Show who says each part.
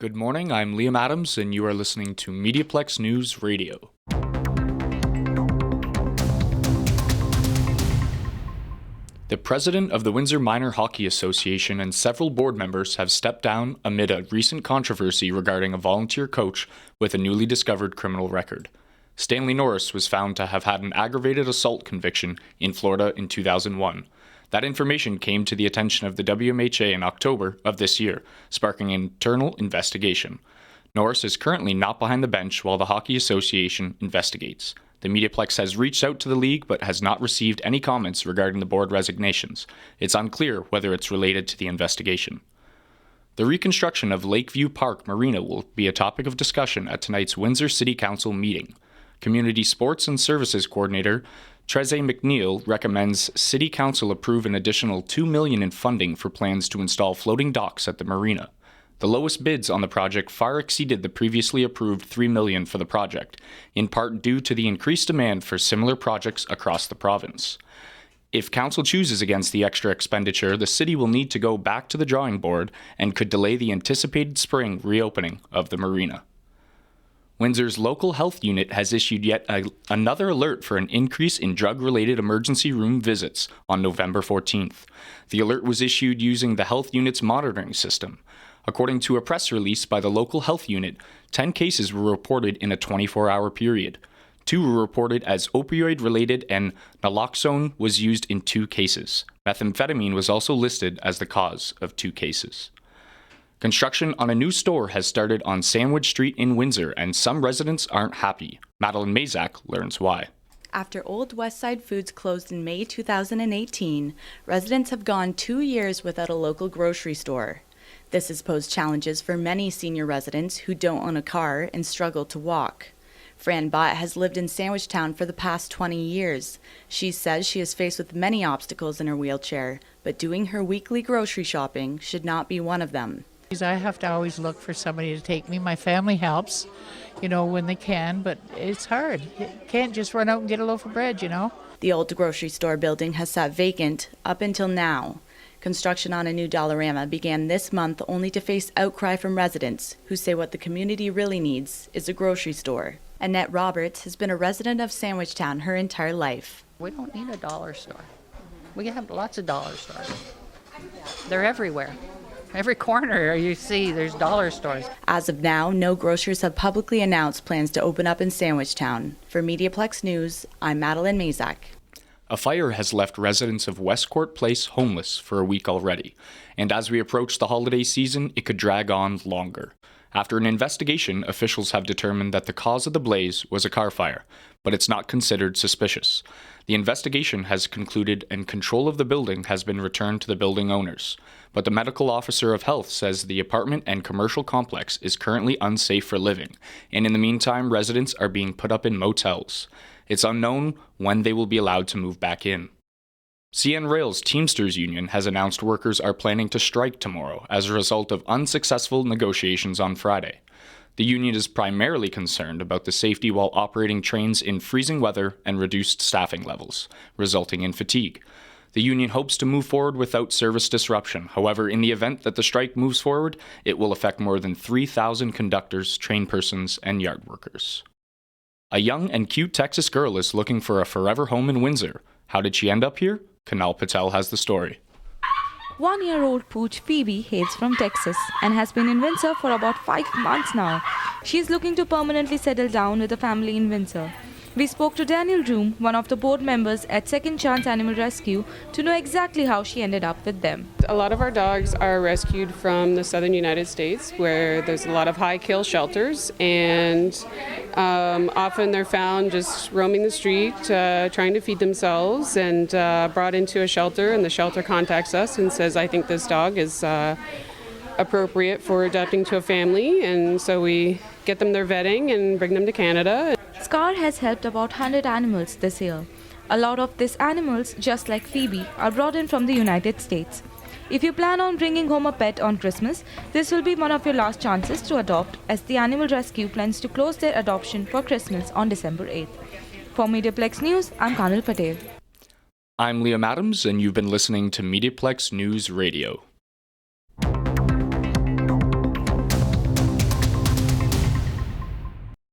Speaker 1: Good morning, I'm Liam Adams, and you are listening to MediaPlex News Radio. The president of the Windsor Minor Hockey Association and several board members have stepped down amid a recent controversy regarding a volunteer coach with a newly discovered criminal record. Stanley Norris was found to have had an aggravated assault conviction in Florida in 2001. That information came to the attention of the WMHA in October of this year, sparking an internal investigation. Norris is currently not behind the bench while the Hockey Association investigates. The MediaPlex has reached out to the league but has not received any comments regarding the board resignations. It's unclear whether it's related to the investigation. The reconstruction of Lakeview Park Marina will be a topic of discussion at tonight's Windsor City Council meeting. Community Sports and Services Coordinator Treze McNeil recommends City Council approve an additional $2 million in funding for plans to install floating docks at the marina. The lowest bids on the project far exceeded the previously approved $3 million for the project, in part due to the increased demand for similar projects across the province. If Council chooses against the extra expenditure, the city will need to go back to the drawing board and could delay the anticipated spring reopening of the marina. Windsor's local health unit has issued yet another alert for an increase in drug-related emergency room visits on November 14th. The alert was issued using the health unit's monitoring system. According to a press release by the local health unit, 10 cases were reported in a 24-hour period. 2 were reported as opioid-related and naloxone was used in 2 cases. Methamphetamine was also listed as the cause of 2 cases. Construction on a new store has started on Sandwich Street in Windsor, and some residents aren't happy. Madeline Mazak learns why.
Speaker 2: After Old West Side Foods closed in May 2018, residents have gone 2 years without a local grocery store. This has posed challenges for many senior residents who don't own a car and struggle to walk. Fran Bott has lived in Sandwich Town for the past 20 years. She says she is faced with many obstacles in her wheelchair, but doing her weekly grocery shopping should not be one of them.
Speaker 3: I have to always look for somebody to take me. My family helps, when they can, but it's hard. You can't just run out and get a loaf of bread,
Speaker 2: The old grocery store building has sat vacant up until now. Construction on a new Dollarama began this month only to face outcry from residents who say what the community really needs is a grocery store. Annette Roberts has been a resident of Sandwich Town her entire life.
Speaker 4: We don't need a dollar store. We have lots of dollar stores. They're everywhere. Every corner you see, there's dollar stores.
Speaker 2: As of now, no grocers have publicly announced plans to open up in Sandwich Town. For MediaPlex News, I'm Madeline Mazak.
Speaker 1: A fire has left residents of Westcourt Place homeless for a week already, and as we approach the holiday season, it could drag on longer. After an investigation, officials have determined that the cause of the blaze was a car fire, but it's not considered suspicious. The investigation has concluded and control of the building has been returned to the building owners. But the medical officer of health says the apartment and commercial complex is currently unsafe for living, and in the meantime, residents are being put up in motels. It's unknown when they will be allowed to move back in. CN Rail's Teamsters Union has announced workers are planning to strike tomorrow as a result of unsuccessful negotiations on Friday. The union is primarily concerned about the safety while operating trains in freezing weather and reduced staffing levels, resulting in fatigue. The union hopes to move forward without service disruption. However, in the event that the strike moves forward, it will affect more than 3,000 conductors, train persons, and yard workers. A young and cute Texas girl is looking for a forever home in Windsor. How did she end up here? Kunal Patel has the story.
Speaker 5: 1-year-old pooch Phoebe hails from Texas and has been in Windsor for about 5 months now. She is looking to permanently settle down with a family in Windsor. We spoke to Daniel Room, one of the board members at Second Chance Animal Rescue, to know exactly how she ended up with them.
Speaker 6: A lot of our dogs are rescued from the southern United States, where there's a lot of high kill shelters, and often they're found just roaming the street, trying to feed themselves, and brought into a shelter, and the shelter contacts us and says, I think this dog is appropriate for adopting to a family, and so we get them their vetting and bring them to Canada.
Speaker 5: SCAR has helped about 100 animals this year. A lot of these animals, just like Phoebe, are brought in from the United States. If you plan on bringing home a pet on Christmas, this will be one of your last chances to adopt, as the Animal Rescue plans to close their adoption for Christmas on December 8th. For MediaPlex News, I'm Kanal Patel.
Speaker 1: I'm Liam Adams, and you've been listening to MediaPlex News Radio.